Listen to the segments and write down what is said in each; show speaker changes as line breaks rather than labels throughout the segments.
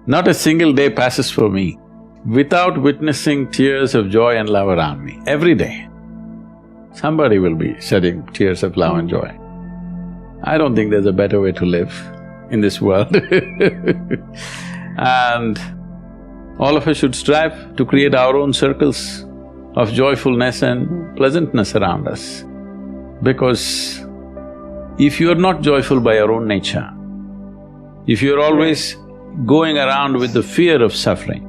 Not a single day passes for me without witnessing tears of joy and love around me. Every day, somebody will be shedding tears of love and joy. I don't think there's a better way to live in this world and all of us should strive to create our own circles of joyfulness and pleasantness around us. Because if you're not joyful by your own nature, if you're always going around with the fear of suffering,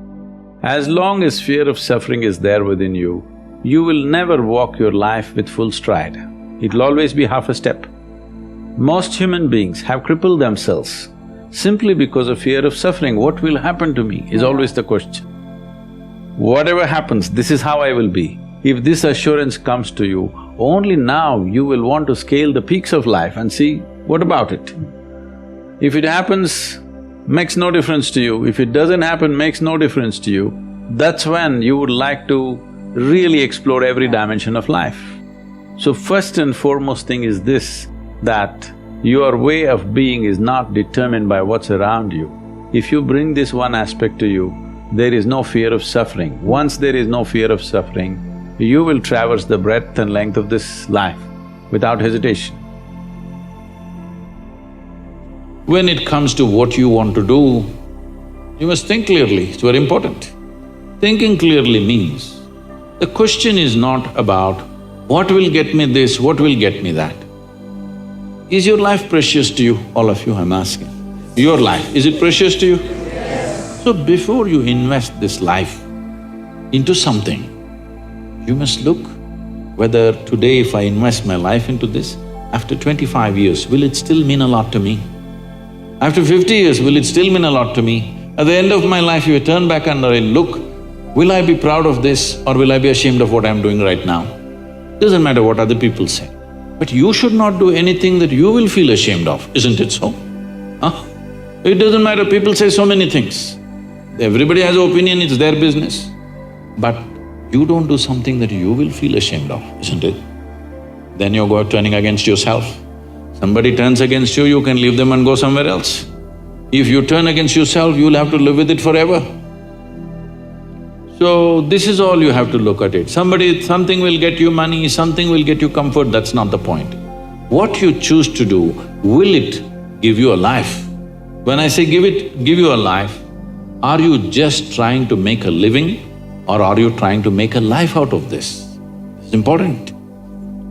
as long as fear of suffering is there within you, you will never walk your life with full stride. It'll always be half a step. Most human beings have crippled themselves simply because of fear of suffering. What will happen to me is always the question. Whatever happens, this is how I will be. If this assurance comes to you, only now you will want to scale the peaks of life and see, what about it? If it happens, makes no difference to you. If it doesn't happen, makes no difference to you. That's when you would like to really explore every dimension of life. So first and foremost thing is this, that your way of being is not determined by what's around you. If you bring this one aspect to you, there is no fear of suffering. Once there is no fear of suffering, you will traverse the breadth and length of this life without hesitation. When it comes to what you want to do, you must think clearly, it's very important. Thinking clearly means, the question is not about what will get me this, what will get me that. Is your life precious to you? All of you, I'm asking. Your life, is it precious to you? Yes. So before you invest this life into something, you must look whether today if I invest my life into this, after 25 years, will it still mean a lot to me? After 50 years, will it still mean a lot to me? At the end of my life, if I turn back and I look, will I be proud of this or will I be ashamed of what I'm doing right now? Doesn't matter what other people say. But you should not do anything that you will feel ashamed of, isn't it so? Huh? It doesn't matter, people say so many things. Everybody has an opinion, it's their business. But you don't do something that you will feel ashamed of, isn't it? Then you're turning against yourself. Somebody turns against you, you can leave them and go somewhere else. If you turn against yourself, you'll have to live with it forever. So, this is all you have to look at it. Something will get you money, something will get you comfort, that's not the point. What you choose to do, will it give you a life? When I say give you a life, are you just trying to make a living or are you trying to make a life out of this? It's important.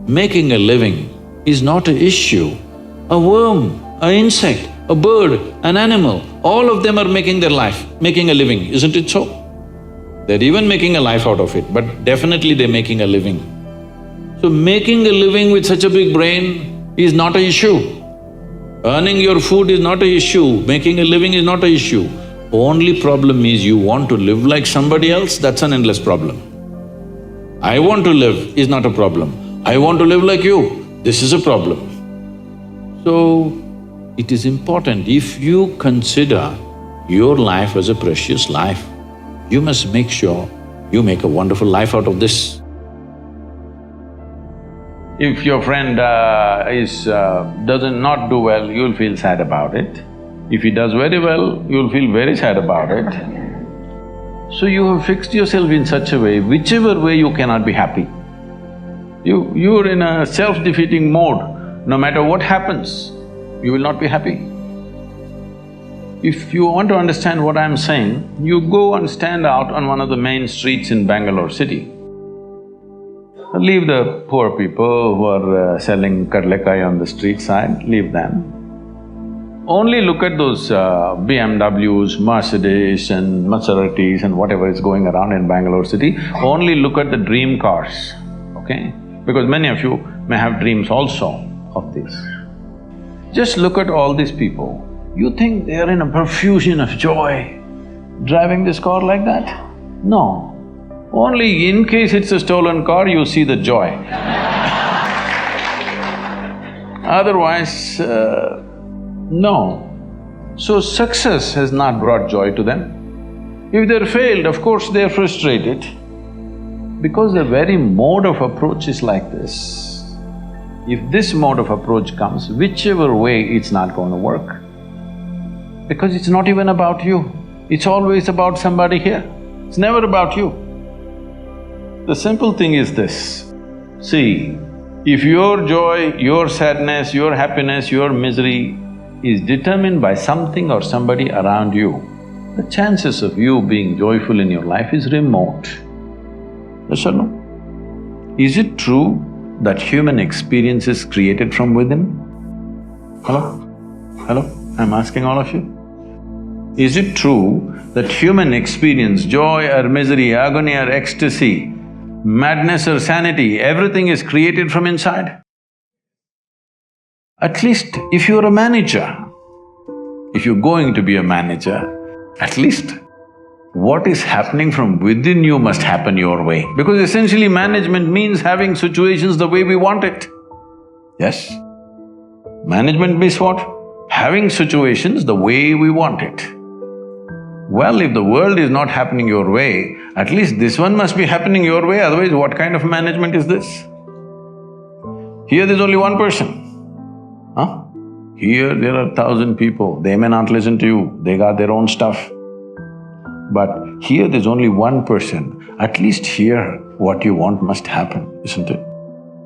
Making a living is not an issue. A worm, an insect, a bird, an animal, all of them are making their life, making a living, isn't it so? They're even making a life out of it, but definitely they're making a living. So making a living with such a big brain is not an issue. Earning your food is not an issue, making a living is not an issue. Only problem is you want to live like somebody else, that's an endless problem. I want to live is not a problem. I want to live like you, this is a problem. So, it is important, if you consider your life as a precious life, you must make sure you make a wonderful life out of this. If your friend does not do well, you'll feel sad about it. If he does very well, you'll feel very sad about it. So you have fixed yourself in such a way, whichever way you cannot be happy. You're in a self-defeating mode. No matter what happens, you will not be happy. If you want to understand what I'm saying, you go and stand out on one of the main streets in Bangalore city. Leave the poor people who are selling kadlekai on the street side, leave them. Only look at those BMWs, Mercedes and Maseratis and whatever is going around in Bangalore city. Only look at the dream cars, okay? Because many of you may have dreams also of this. Just look at all these people. You think they are in a profusion of joy, driving this car like that? No. Only in case it's a stolen car, you see the joy. Otherwise, no. So success has not brought joy to them. If they're failed, of course they're frustrated. Because the very mode of approach is like this. If this mode of approach comes, whichever way, it's not going to work. Because it's not even about you, It's always about somebody here. It's never about you. The simple thing is this, see, if your joy, your sadness, your happiness, your misery is determined by something or somebody around you, the chances of you being joyful in your life is remote. Yes or no? Is it true that human experience is created from within? Hello? Hello? I'm asking all of you. Is it true that human experience, joy or misery, agony or ecstasy, madness or sanity, everything is created from inside? At least if you're a manager, if you're going to be a manager, at least what is happening from within you must happen your way. Because essentially management means having situations the way we want it. Yes? Management means what? Having situations the way we want it. Well, if the world is not happening your way, at least this one must be happening your way, otherwise what kind of management is this? Here there's only one person, huh? Here there are 1,000 people, they may not listen to you, they got their own stuff. But here there's only one person, at least here what you want must happen, isn't it?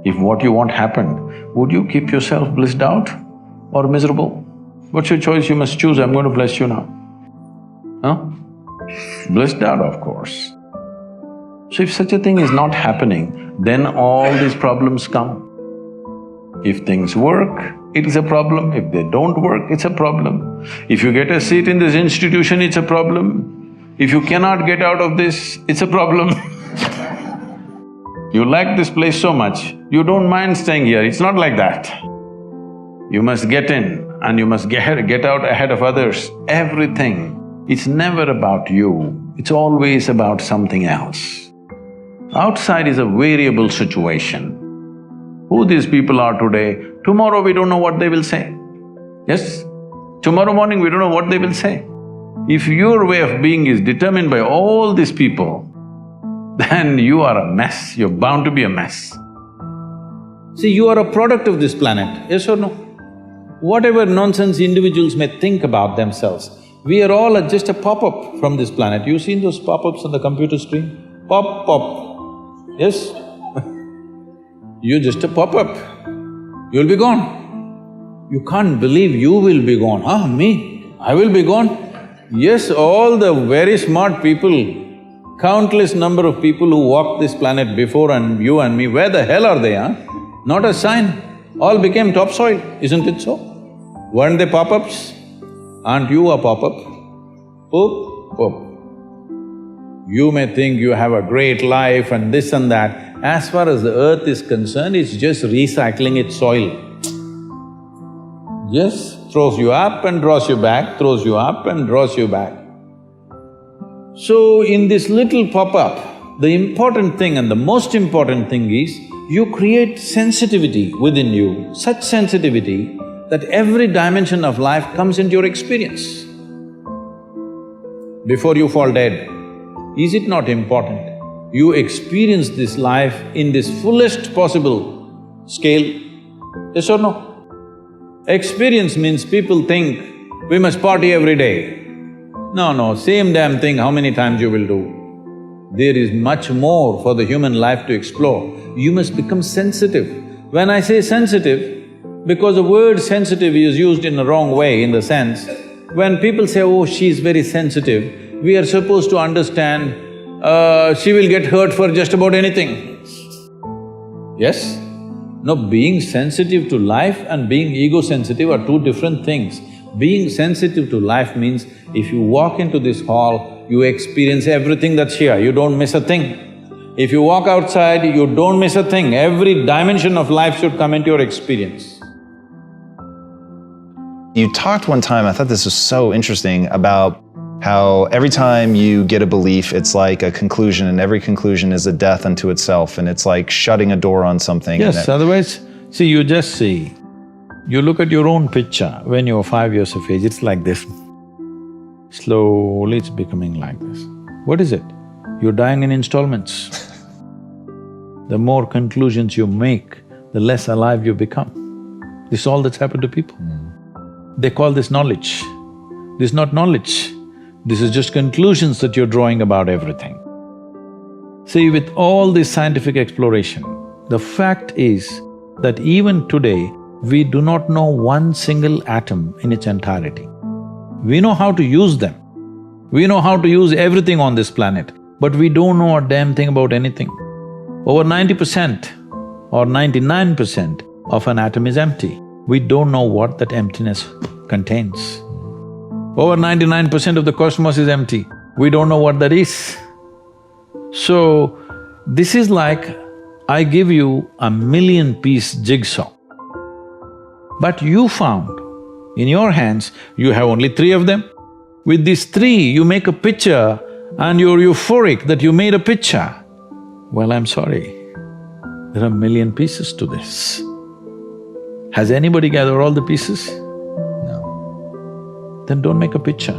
If what you want happened, would you keep yourself blissed out or miserable? What's your choice? You must choose, I'm going to bless you now. Huh? Blissed out, of course. So if such a thing is not happening, then all these problems come. If things work, it is a problem. If they don't work, it's a problem. If you get a seat in this institution, it's a problem. If you cannot get out of this, it's a problem. You like this place so much, you don't mind staying here, it's not like that. You must get in and you must get out ahead of others, everything. It's never about you, it's always about something else. Outside is a variable situation. Who these people are today, tomorrow we don't know what they will say. Yes? Tomorrow morning we don't know what they will say. If your way of being is determined by all these people, then you are a mess, you're bound to be a mess.
See, you are a product of this planet, yes or no? Whatever nonsense individuals may think about themselves, we are all just a pop-up from this planet. You've seen those pop-ups on the computer screen? Pop, pop, yes? You're just a pop-up, you'll be gone. You can't believe you will be gone, huh? Me? I will be gone? Yes, all the very smart people, countless number of people who walked this planet before and you and me, where the hell are they, huh? Not a sign, all became topsoil, isn't it so? Weren't they pop-ups? Aren't you a pop-up? Poop, poop. You may think you have a great life and this and that. As far as the earth is concerned, it's just recycling its soil. Just throws you up and draws you back, throws you up and draws you back. So in this little pop-up, the important thing and the most important thing is, you create sensitivity within you, such sensitivity that every dimension of life comes into your experience. Before you fall dead, is it not important you experience this life in this fullest possible scale? Yes or no? Experience means people think we must party every day. No, same damn thing how many times you will do. There is much more for the human life to explore. You must become sensitive. When I say sensitive, because the word sensitive is used in the wrong way, in the sense, when people say, oh, she's very sensitive, we are supposed to understand, she will get hurt for just about anything. Yes? No, being sensitive to life and being ego-sensitive are two different things. Being sensitive to life means if you walk into this hall, you experience everything that's here, you don't miss a thing. If you walk outside, you don't miss a thing. Every dimension of life should come into your experience.
You talked one time, I thought this was so interesting, about how every time you get a belief, it's like a conclusion, and every conclusion is a death unto itself, and it's like shutting a door on something.
Yes, otherwise, see, you just see, you look at your own picture when you're 5 years of age, it's like this. Slowly it's becoming like this. What is it? You're dying in installments. The more conclusions you make, the less alive you become. This is all that's happened to people. They call this knowledge. This is not knowledge.
This is just conclusions that you're drawing about everything. See, with all this scientific exploration, the fact is that even today, we do not know one single atom in its entirety. We know how to use them. We know how to use everything on this planet, but we don't know a damn thing about anything. Over 90% or 99% of an atom is empty. We don't know what that emptiness contains. Over 99% of the cosmos is empty. We don't know what that is. So, this is like I give you a 1,000,000-piece jigsaw. But you found, in your hands, you have only 3 of them. With these 3, you make a picture and you're euphoric that you made a picture. Well, I'm sorry, there are 1,000,000 pieces to this. Has anybody gathered all the pieces?
No.
Then don't make a picture.